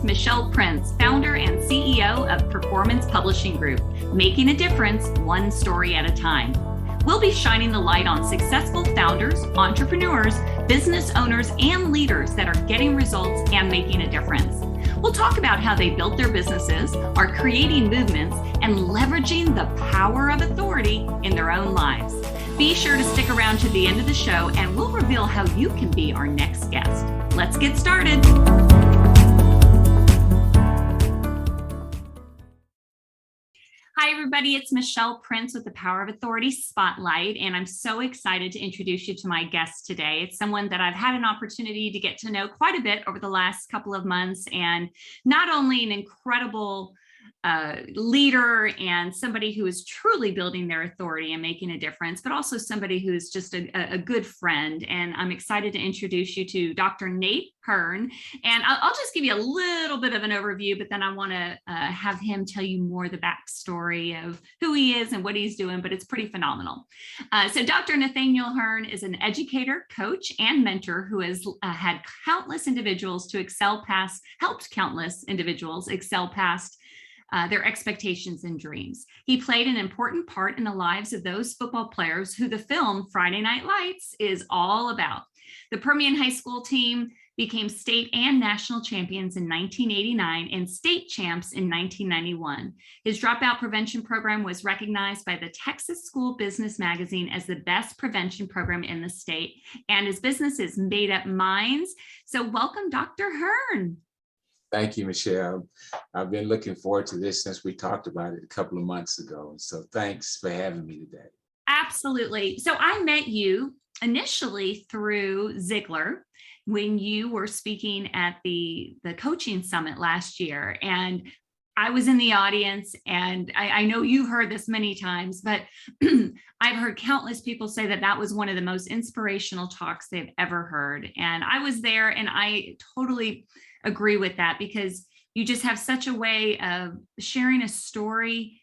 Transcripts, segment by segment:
Michelle Prince, founder and CEO of Performance Publishing Group, making a difference one story at a time. We'll be shining the light on successful founders, entrepreneurs, business owners, and leaders that are getting results and making a difference. We'll talk about how they built their businesses, are creating movements, and leveraging the power of authority in their own lives. Be sure to stick around to the end of the show, and we'll reveal how you can be our next guest. Let's get started. Hi, everybody. It's Michelle Prince with the Power of Authority Spotlight, and I'm so excited to introduce you to my guest today. It's someone that I've had an opportunity to get to know quite a bit over the last couple of months, and not only an incredible leader and somebody who is truly building their authority and making a difference, but also somebody who's just a good friend. And I'm excited to introduce you to Dr. Nate Hearne. And I'll just give you a little bit of an overview, but then I want to have him tell you more the backstory of who he is and what he's doing, but it's pretty phenomenal. So Dr. Nathanial Hearne is an educator, coach, and mentor who has had countless individuals to helped countless individuals excel past their expectations and dreams. He played an important part in the lives of those football players who the film Friday Night Lights is all about. The Permian High School team became state and national champions in 1989 and state champs in 1991. His dropout prevention program was recognized by the Texas School Business Magazine as the best prevention program in the state, and his business is Made Up Minds. So welcome, Dr. Hearne. Thank you, Michelle. I've been looking forward to this since we talked about it a couple of months ago. And so thanks for having me today. Absolutely. So I met you initially through Ziglar when you were speaking at the coaching summit last year. And I was in the audience, and I know you've heard this many times, but I've heard countless people say that was one of the most inspirational talks they've ever heard. And I was there, and I totally agree with that, because you just have such a way of sharing a story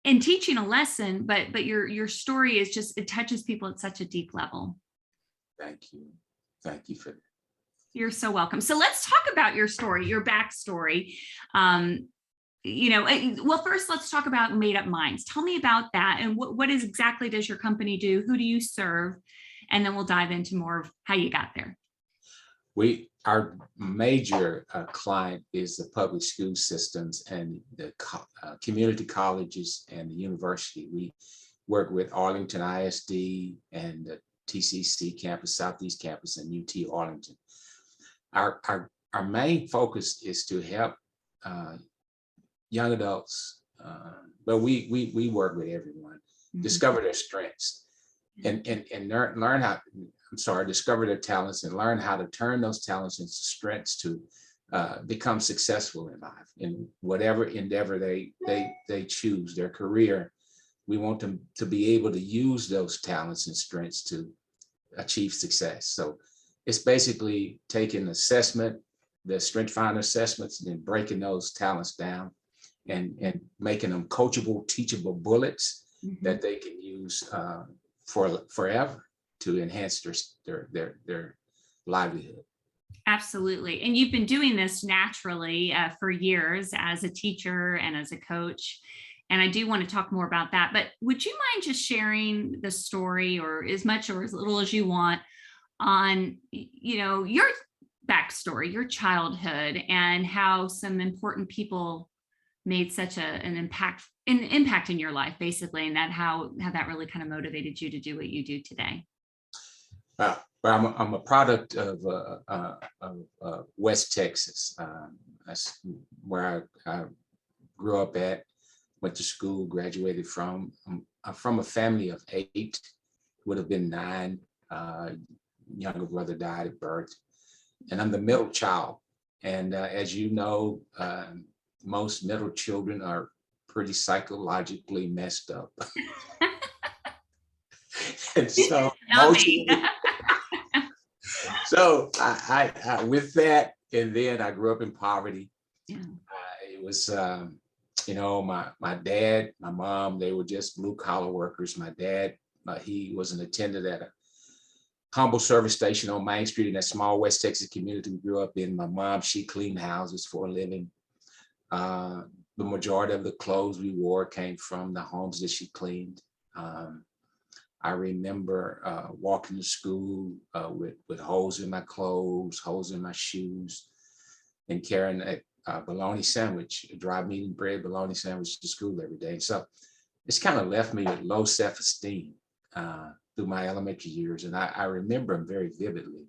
and teaching a lesson, but your story is just, it touches people at such a deep level. Thank you. Thank you for that. You're so welcome. So let's talk about your story, your backstory. Well, first let's talk about Made Up Minds. Tell me about that, and what exactly does your company do? Who do you serve? And then we'll dive into more of how you got there. Our major client is the public school systems and the community colleges and the university. We work with Arlington ISD and the TCC campus, Southeast campus, and UT Arlington. Our main focus is to help young adults, but we work with everyone, discover their strengths and learn how. Discover their talents and learn how to turn those talents into strengths to become successful in life in whatever endeavor they choose, their career. We want them to be able to use those talents and strengths to achieve success. So it's basically taking assessment, the Strength Finder assessments, and then breaking those talents down and making them coachable, teachable bullets that they can use for forever to enhance their livelihood. Absolutely. And you've been doing this naturally for years as a teacher and as a coach. And I do want to talk more about that. But would you mind just sharing the story, or as much or as little as you want, on your backstory, your childhood, and how some important people made such an impact in your life, basically, and that how that really kind of motivated you to do what you do today? Well, I'm a product of West Texas. That's where I grew up at, went to school, graduated from. I'm from a family of 8, would have been 9. Younger brother died at birth, and I'm the middle child. And as you know, most middle children are pretty psychologically messed up. And so so I with that, and then I grew up in poverty. Yeah. It was my dad, my mom, they were just blue collar workers. My dad, he was an attendant at humble service station on Main Street in that small West Texas community we grew up in. My mom, she cleaned houses for a living. The majority of the clothes we wore came from the homes that she cleaned. I remember walking to school with holes in my clothes, holes in my shoes, and carrying a bologna sandwich, a dry meat and bread bologna sandwich to school every day. So it's kind of left me with low self-esteem through my elementary years. And I remember them very vividly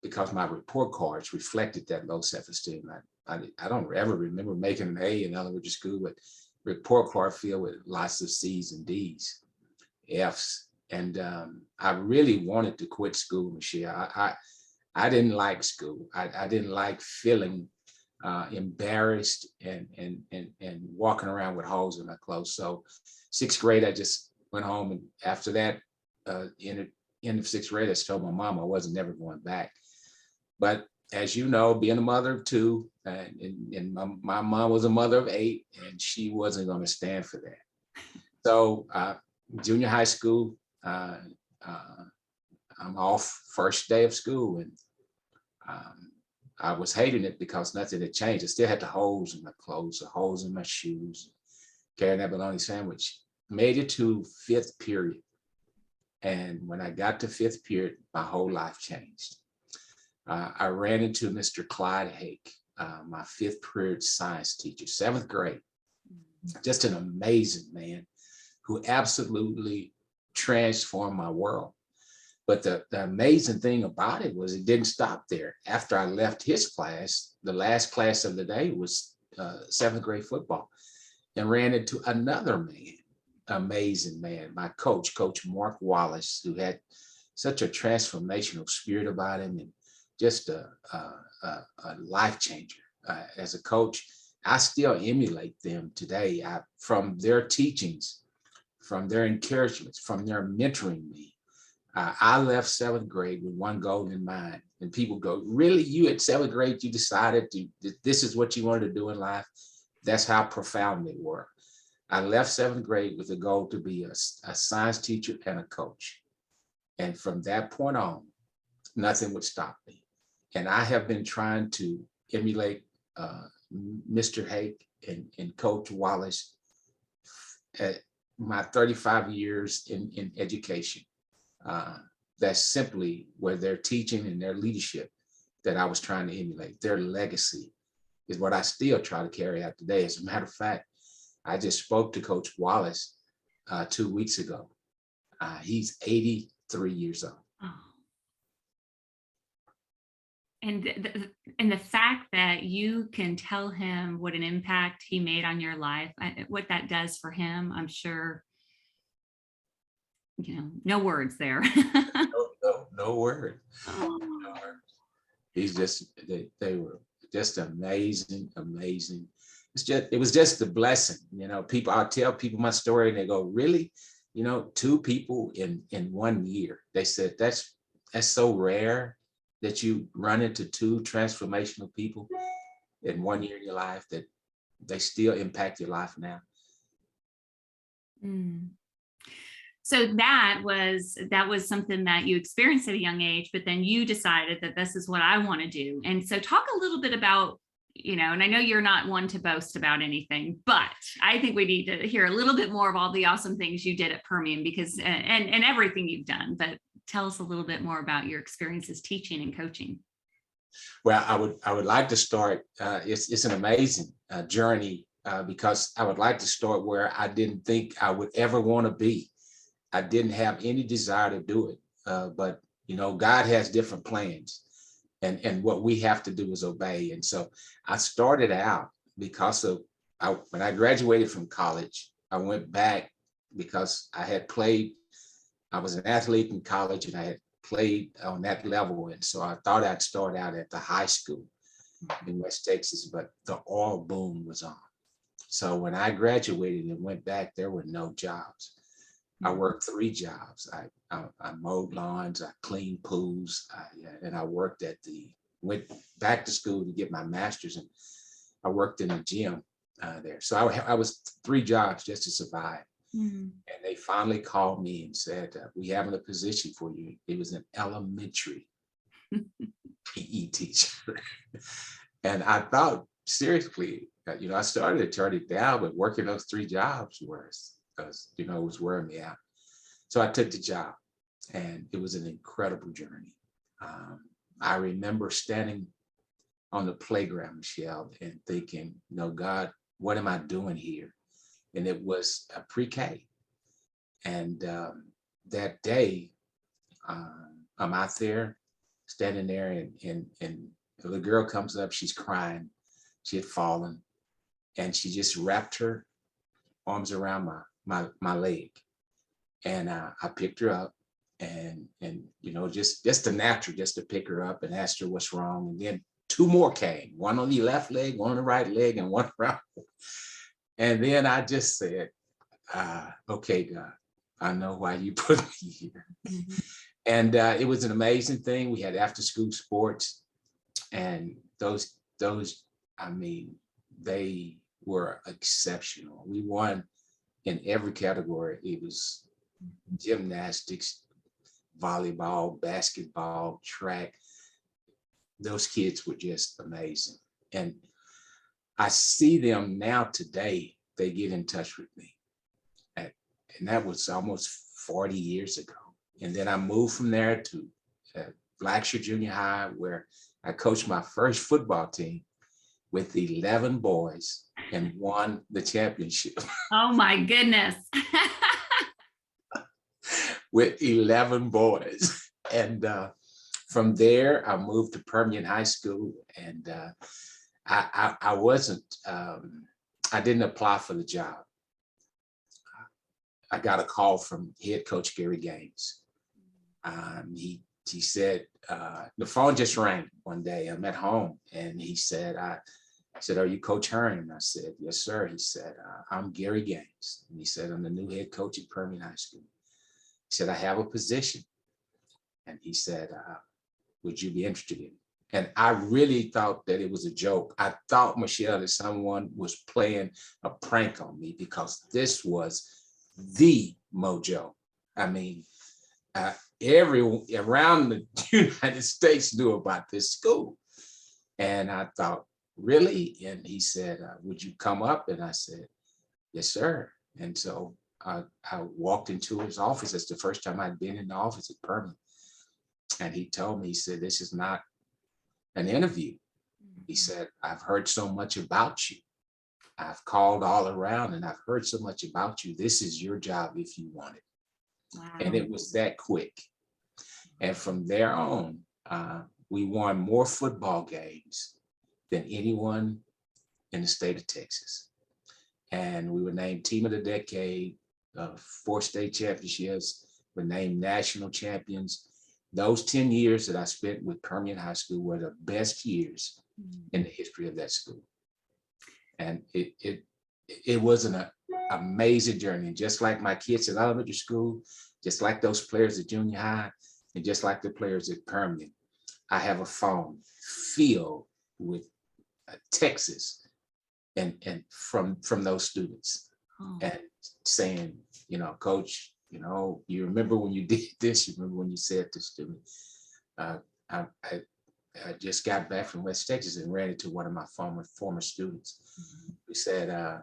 because my report cards reflected that low self-esteem. I don't ever remember making an A in elementary school, but report card filled with lots of C's and D's, F's. And I really wanted to quit school, Michelle. I didn't like school. I didn't like feeling embarrassed and walking around with holes in my clothes. So 6th grade, I just went home. And after that, in the end of 6th grade, I told my mom I wasn't never going back. But as you know, being a mother of 2, and my mom was a mother of 8, and she wasn't going to stand for that. So junior high school, I'm off first day of school, and I was hating it because nothing had changed. I still had the holes in my clothes, the holes in my shoes, carrying that bologna sandwich. Made it to 5th period. And when I got to 5th period, my whole life changed. I ran into Mr. Clyde Hake, my 5th period science teacher, 7th grade. Just an amazing man who absolutely transformed my world. But the amazing thing about it was it didn't stop there. After I left his class, the last class of the day was 7th grade football, and ran into another man, amazing man, my coach, Coach Mark Wallace, who had such a transformational spirit about him and just a life changer. As a coach, I still emulate them today from their teachings, from their encouragements, from their mentoring me. I left 7th grade with one goal in mind. And people go, really, you at 7th grade, you decided this is what you wanted to do in life? That's how profound they were. I left 7th grade with a goal to be a science teacher and a coach. And from that point on, nothing would stop me. And I have been trying to emulate Mr. Hake and Coach Wallace at my 35 years in education. That's simply where their teaching and their leadership that I was trying to emulate. Their legacy is what I still try to carry out today. As a matter of fact, I just spoke to Coach Wallace 2 weeks ago. He's 83 years old. Oh. And the fact that you can tell him what an impact he made on your life, what that does for him, I'm sure, no words there. No word. Oh. No word. He's just, they were just amazing. It was just a blessing. I'll tell people my story and they go, really? 2 people in 1 year. They said, that's so rare that you run into 2 transformational people in 1 year in your life, that they still impact your life now. So that was something that you experienced at a young age, but then you decided that this is what I want to do. And so talk a little bit about, and I know you're not one to boast about anything, but I think we need to hear a little bit more of all the awesome things you did at Permian, because and everything you've done, but tell us a little bit more about your experiences teaching and coaching. Well, I would like to start, it's an amazing journey because I would like to start where I didn't think I would ever want to be. I didn't have any desire to do it, but God has different plans, and what we have to do is obey. And so I started out because when I graduated from college, I went back because I was an athlete in college and I had played on that level. And so I thought I'd start out at the high school in West Texas, but the oil boom was on. So when I graduated and went back, there were no jobs. I worked 3 jobs. I mowed lawns, I cleaned pools, and I went back to school to get my master's, and I worked in a gym there. So I was 3 jobs just to survive. Mm. And they finally called me and said, we have a position for you. It was an elementary PE teacher. And I thought, seriously, I started to turn it down, but working those 3 jobs was wearing me out. So I took the job, and it was an incredible journey. I remember standing on the playground, Michelle, and thinking, God, what am I doing here? And it was a pre-K. And that day, I'm out there, standing there, and the girl comes up, she's crying. She had fallen, and she just wrapped her arms around my leg. And I picked her up, and just the natural, just to pick her up and asked her what's wrong. And then 2 more came, one on the left leg, one on the right leg, and one around. And then I just said, okay, God, I know why you put me here. Mm-hmm. And it was an amazing thing. We had after school sports, and those, I mean, they were exceptional. We won in every category. It was gymnastics, volleyball, basketball, track. Those kids were just amazing. And I see them now today, they get in touch with me. And that was almost 40 years ago. And then I moved from there to Blackshear Junior High, where I coached my first football team with 11 boys and won the championship. Oh my goodness. With 11 boys. And from there, I moved to Permian High School, and I wasn't, I didn't apply for the job. I got a call from head coach Gary Gaines. He said, the phone just rang one day. I'm at home, and he said, I said, are you Coach Hearne? And I said, yes, sir. He said, I'm Gary Gaines. And he said, I'm the new head coach at Permian High School. He said, I have a position. And he said, would you be interested in it? And I really thought that it was a joke. I thought, Michelle, that someone was playing a prank on me, because this was the mojo. I mean, everyone around the United States knew about this school. And I thought, really? And he said, would you come up? And I said, yes, sir. And so I walked into his office. It's the first time I'd been in the office at Permian. And he told me, he said, this is not an interview. He said, I've heard so much about you. I've called all around, and I've heard so much about you. This is your job if you want it. Wow. And it was that quick. And from there on, we won more football games than anyone in the state of Texas. And we were named Team of the Decade, 4 state championships, we were named national champions. Those 10 years that I spent with Permian High School were the best years in the history of that school. And it was an amazing journey. And just like my kids at elementary school, just like those players at junior high, and just like the players at Permian, I have a phone filled with Texas and from those students. Oh. And saying, Coach, you remember when you did this, you remember when you said this to me. I just got back from West Texas and ran into one of my former students who said,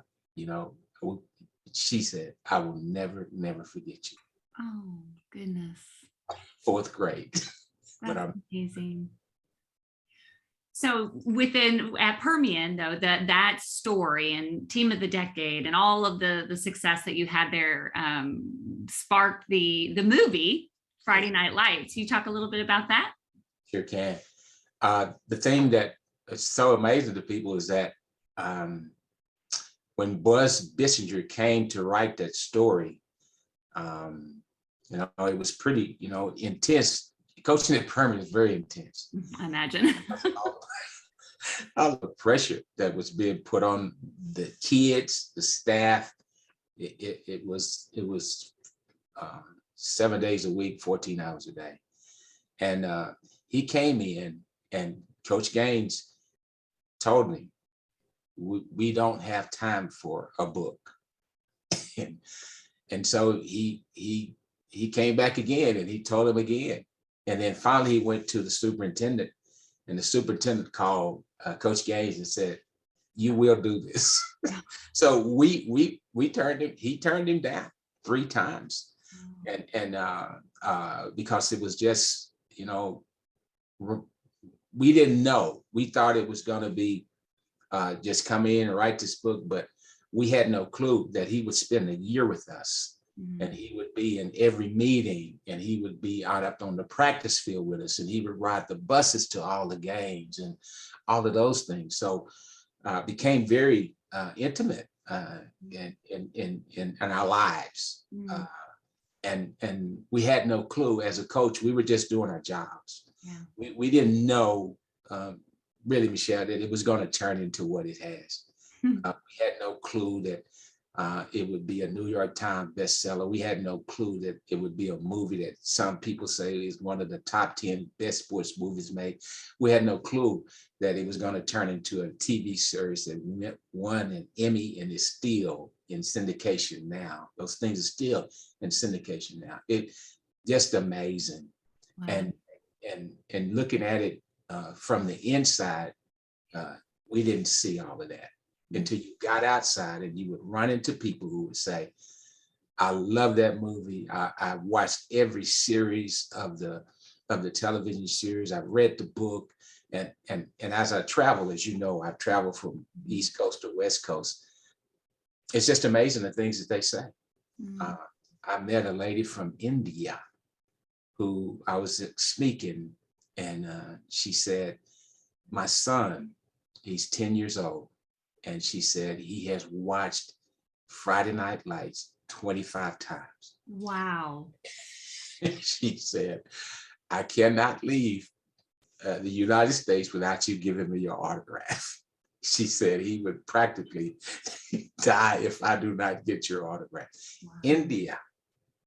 she said, I will never forget you. Oh, goodness. 4th grade. That's amazing. So at Permian, though, that story and Team of the Decade and all of the success that you had there sparked the movie Friday Night Lights. Can you talk a little bit about that? Sure can. The thing that is so amazing to people is that when Buzz Bissinger came to write that story, it was pretty, intense. Coaching at Permian is very intense. I imagine. All the pressure that was being put on the kids, the staff. It was 7 days a week, 14 hours a day. And he came in, and Coach Gaines told me, we don't have time for a book. And so he came back again and he told him again. And then finally he went to the superintendent, and the superintendent called Coach Gaines and said, "You will do this." So we turned him, he turned him down 3 times. And because it was just, we didn't know. We thought it was going to be just come in and write this book, but we had no clue that he would spend a year with us. And he would be in every meeting, and he would be out up on the practice field with us, and he would ride the buses to all the games and all of those things. So became very intimate in our lives. And we had no clue. As a coach, we were just doing our jobs. Yeah. We didn't know, really, Michelle, that it was going to turn into what it has. We had no clue that it would be a New York Times bestseller. We had no clue that it would be a movie that some people say is one of the top 10 best sports movies made. We had no clue that it was going to turn into a TV series that won an Emmy and is still in syndication now. Those things are still in syndication now. It just amazing. Wow. And looking at it from the inside, we didn't see all of that until you got outside, and you would run into people who would say, "I love that movie. I watched every series of the television series. I've read the book." And as I travel, as you know, I've traveled from East Coast to West Coast. It's just amazing the things that they say. I met a lady from India who I was speaking, and she said, "My son, he's 10 years old. And she said he has watched Friday Night Lights 25 times. Wow. She said, "I cannot leave the United States without you giving me your autograph." She said he would practically die if I do not get your autograph. Wow. India.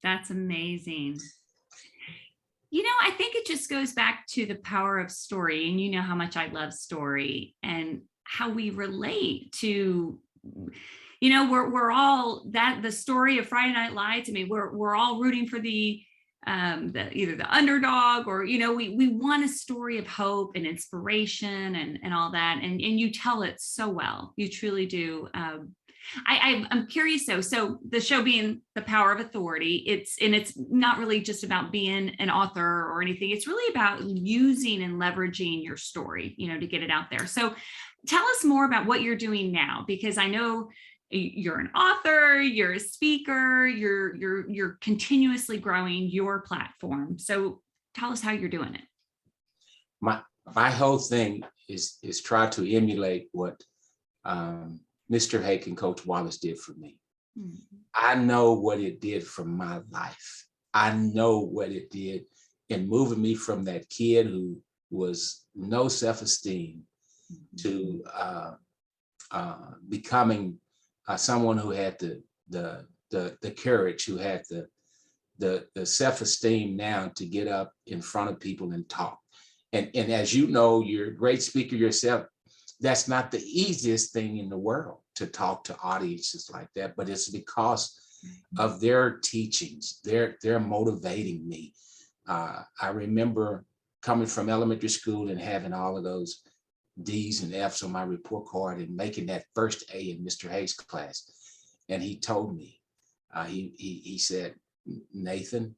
That's amazing. I think it just goes back to the power of story. And you know how much I love story and how we relate to, we're all that the story of Friday Night Lights. I mean, we're all rooting for the either the underdog or, we want a story of hope and inspiration and all that. And you tell it so well. You truly do. I'm curious though. So the show being The Power of Authority, it's not really just about being an author or anything. It's really about using and leveraging your story, to get it out there. So tell us more about what you're doing now, because I know you're an author, you're a speaker, you're continuously growing your platform. So tell us how you're doing it. My whole thing is try to emulate what Mr. Hake and Coach Wallace did for me. Mm-hmm. I know what it did for my life. I know what it did in moving me from that kid who was no self-esteem to becoming someone who had the courage, who had the self-esteem now to get up in front of people and talk. And as you know, you're a great speaker yourself. That's not the easiest thing in the world, to talk to audiences like that, but it's because of their teachings. They're motivating me. I remember coming from elementary school and having all of those D's and F's on my report card and making that first A in Mr. Hayes' class. And he told me, he said, "Nathan,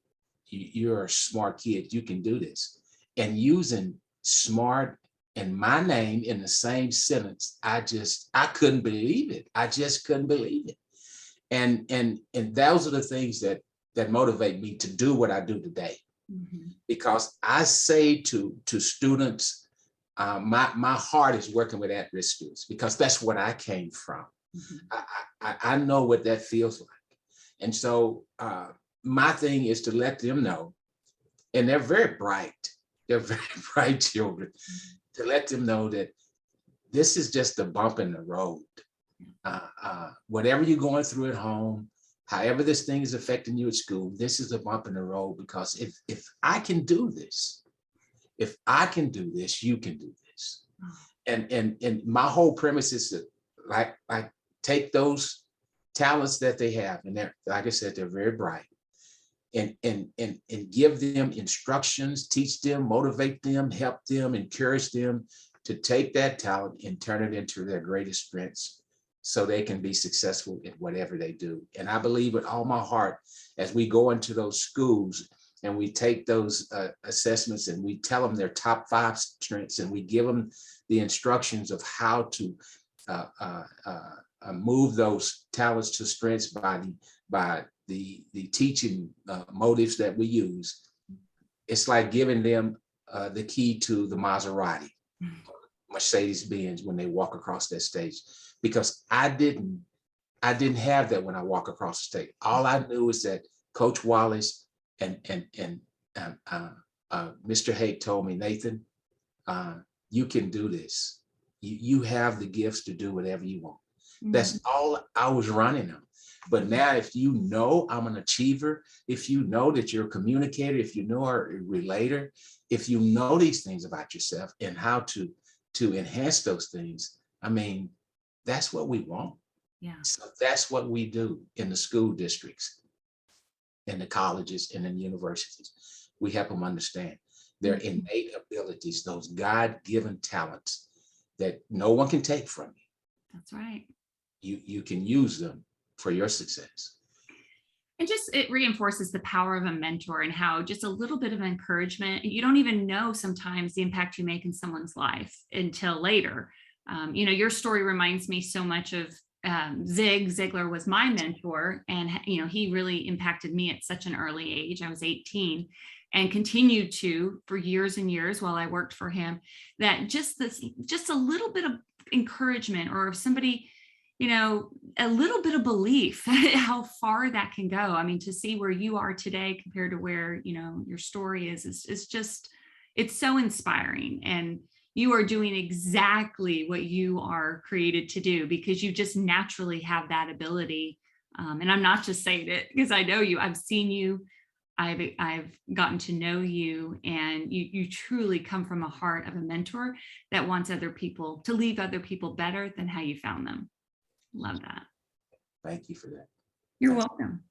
you're a smart kid. You can do this." And using smart and my name in the same sentence, I couldn't believe it. I just couldn't believe it. And those are the things that motivate me to do what I do today. Mm-hmm. Because I say to students, my heart is working with at-risk students, because that's what I came from. Mm-hmm. I know what that feels like. And so my thing is to let them know, and they're very bright. They're very bright children. Mm-hmm. To let them know that this is just a bump in the road. Whatever you're going through at home, however this thing is affecting you at school, this is a bump in the road, because if I can do this, you can do this. And my whole premise is to like take those talents that they have, and they're, like I said, they're very bright, and give them instructions, teach them, motivate them, help them, encourage them to take that talent and turn it into their greatest strengths so they can be successful in whatever they do. And I believe with all my heart, as we go into those schools and we take those assessments and we tell them their top 5 strengths, and we give them the instructions of how to move those talents to strengths by the teaching motives that we use. It's like giving them the key to the Maserati, Mercedes-Benz, when they walk across that stage, because I didn't have that when I walk across the stage. All I knew is that Coach Wallace and Mr. Haight told me, Nathan, you can do this. You have the gifts to do whatever you want. That's all I was running on. But now, if you know I'm an achiever, if you know that you're a communicator, if you know a relator, if you know these things about yourself and how to enhance those things, I mean, that's what we want. Yeah. So that's what we do in the school districts, in the colleges, and in universities. We help them understand their innate abilities, those God-given talents that no one can take from you. That's right. You can use them for your success. And just, it reinforces the power of a mentor and how just a little bit of encouragement, you don't even know sometimes the impact you make in someone's life until later. Your story reminds me so much of Zig Ziglar was my mentor, and he really impacted me at such an early age. I was 18 and continued to for years and years while I worked for him. That just a little bit of encouragement, or if somebody, a little bit of belief, how far that can go. I mean, to see where you are today compared to where, your story is just, it's so inspiring. And you are doing exactly what you are created to do, because you just naturally have that ability. And I'm not just saying it because I know you. I've seen you. I've gotten to know you, and you truly come from a heart of a mentor that wants other people to leave other people better than how you found them. Love that. Thank you for that. You're welcome.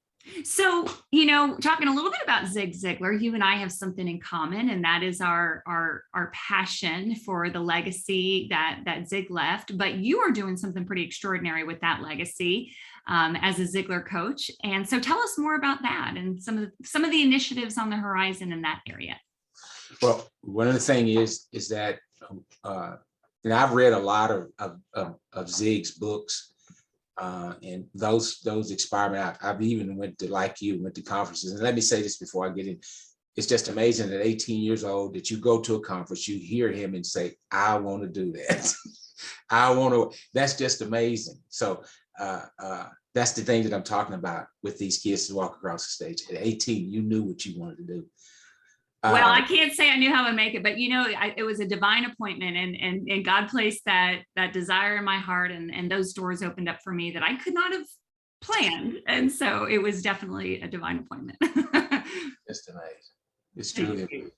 So, talking a little bit about Zig Ziglar, you and I have something in common, and that is our passion for the legacy that Zig left. But you are doing something pretty extraordinary with that legacy as a Ziglar coach. And so tell us more about that and some of the initiatives on the horizon in that area. Well, one of the things is that I've read a lot of Zig's books. And those inspire me. I've even went to conferences. And let me say this before I get in. It's just amazing at 18 years old that you go to a conference, you hear him and say, I want to do that. That's just amazing. So that's the thing that I'm talking about with these kids to walk across the stage. At 18, you knew what you wanted to do. Well, I can't say I knew how to make it, but it was a divine appointment, and God placed that desire in my heart, and those doors opened up for me that I could not have planned. And so it was definitely a divine appointment. Just amazing. It's truly amazing.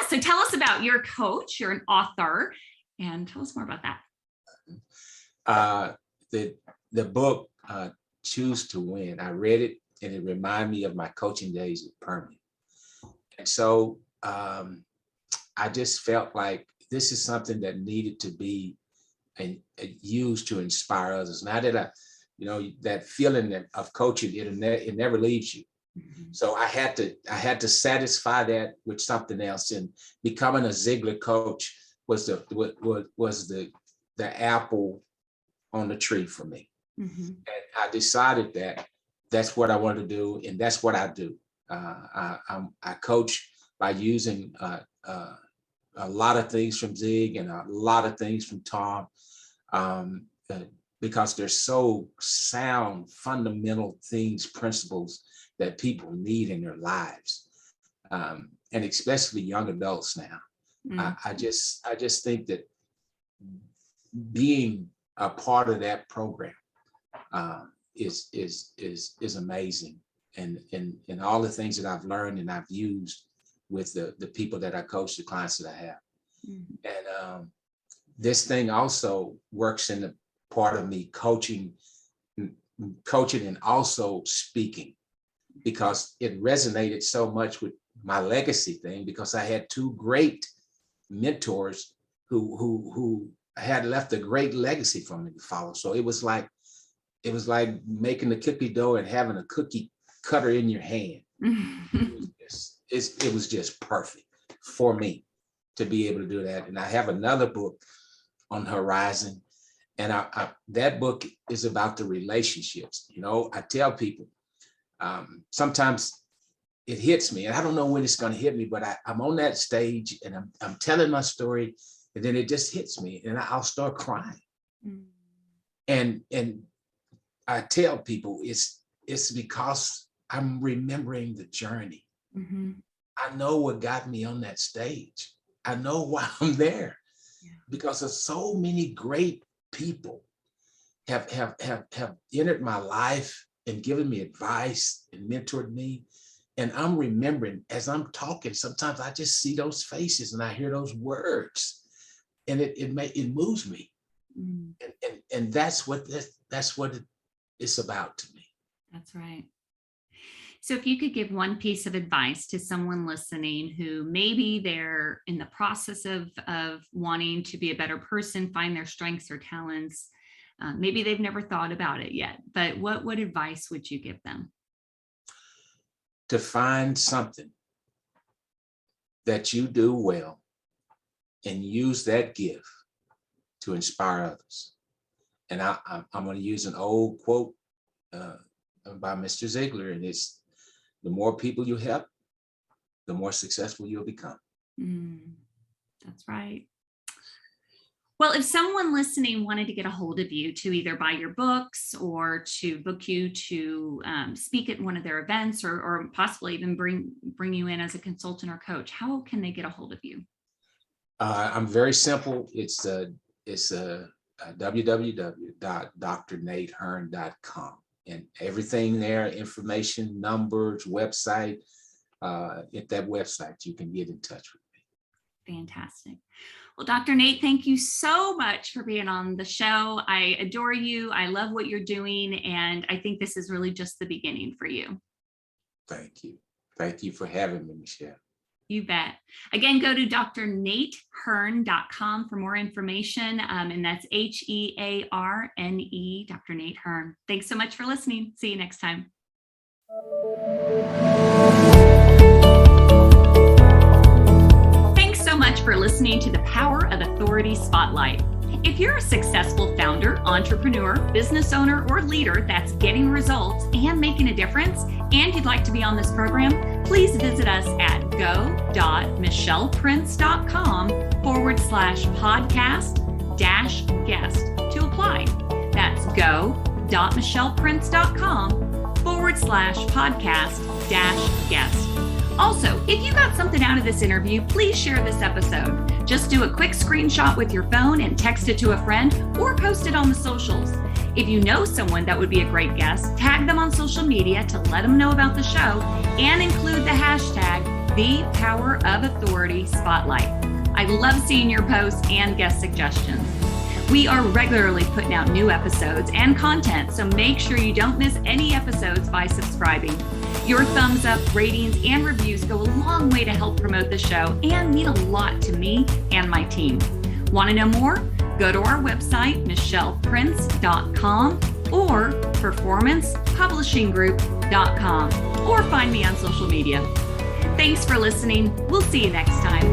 So tell us about your coach. You're an author, and tell us more about that. The book, Choose to Win, I read it, and it reminded me of my coaching days at Permian. And so I just felt like this is something that needed to be used to inspire others. Now that that feeling of coaching, it never leaves you. Mm-hmm. So I had to satisfy that with something else. And becoming a Ziglar coach was the apple on the tree for me. Mm-hmm. And I decided that that's what I wanted to do, and that's what I do. I coach by using a lot of things from Zig and a lot of things from Tom, because they're so sound, fundamental things, principles that people need in their lives, and especially young adults now. Mm-hmm. I just think that being a part of that program is amazing. And all the things that I've learned and I've used with the people that I coach, the clients that I have. Mm-hmm. And this thing also works in the part of me coaching coaching and also speaking, because it resonated so much with my legacy thing, because I had two great mentors who had left a great legacy for me to follow. So it was like making the cookie dough and having a cookie cutter in your hand. It was just perfect for me to be able to do that. And I have another book on the horizon, and that book is about the relationships. You know, I tell people, sometimes it hits me, and I don't know when it's going to hit me, but I'm on that stage and I'm telling my story, and then it just hits me, and I'll start crying. And I tell people it's because I'm remembering the journey. I know what got me on that stage. I know why I'm there, because of so many great people have entered my life and given me advice and mentored me. And I'm remembering as I'm talking, sometimes I just see those faces and I hear those words, and it moves me. And that's what it's about to me. That's right. So if you could give one piece of advice to someone listening who maybe they're in the process of wanting to be a better person, find their strengths or talents, maybe they've never thought about it yet, but what advice would you give them? To find something that you do well and use that gift to inspire others. And I'm going to use an old quote by Mr. Ziglar, and it's, the more people you help, the more successful you'll become. That's right. Well, if someone listening wanted to get a hold of you to either buy your books or to book you to speak at one of their events, or possibly even bring you in as a consultant or coach, how can they get a hold of you? I'm very simple. It's www.drnatehearne.com. And everything there, information, numbers, website, at that website, you can get in touch with me. Fantastic. Well, Dr. Nate, thank you so much for being on the show. I adore you. I love what you're doing. And I think this is really just the beginning for you. Thank you. Thank you for having me, Michelle. You bet. Again, go to drnatehearne.com for more information. And that's HEARNE, Dr. Nate Hearne. Thanks so much for listening. See you next time. Thanks so much for listening to the Power of Authority Spotlight. If you're a successful founder, entrepreneur, business owner, or leader that's getting results and making a difference, and you'd like to be on this program, please visit us at go.michelleprince.com/podcast-guest to apply. That's go.michelleprince.com/podcast-guest. Also, if you got something out of this interview, please share this episode. Just do a quick screenshot with your phone and text it to a friend, or post it on the socials. If you know someone that would be a great guest, tag them on social media to let them know about the show, and include the hashtag #ThePowerOfAuthoritySpotlight. I love seeing your posts and guest suggestions. We are regularly putting out new episodes and content, so make sure you don't miss any episodes by subscribing. Your thumbs up, ratings, and reviews go a long way to help promote the show and mean a lot to me and my team. Want to know more? Go to our website, michelleprince.com, or performancepublishinggroup.com, or find me on social media. Thanks for listening. We'll see you next time.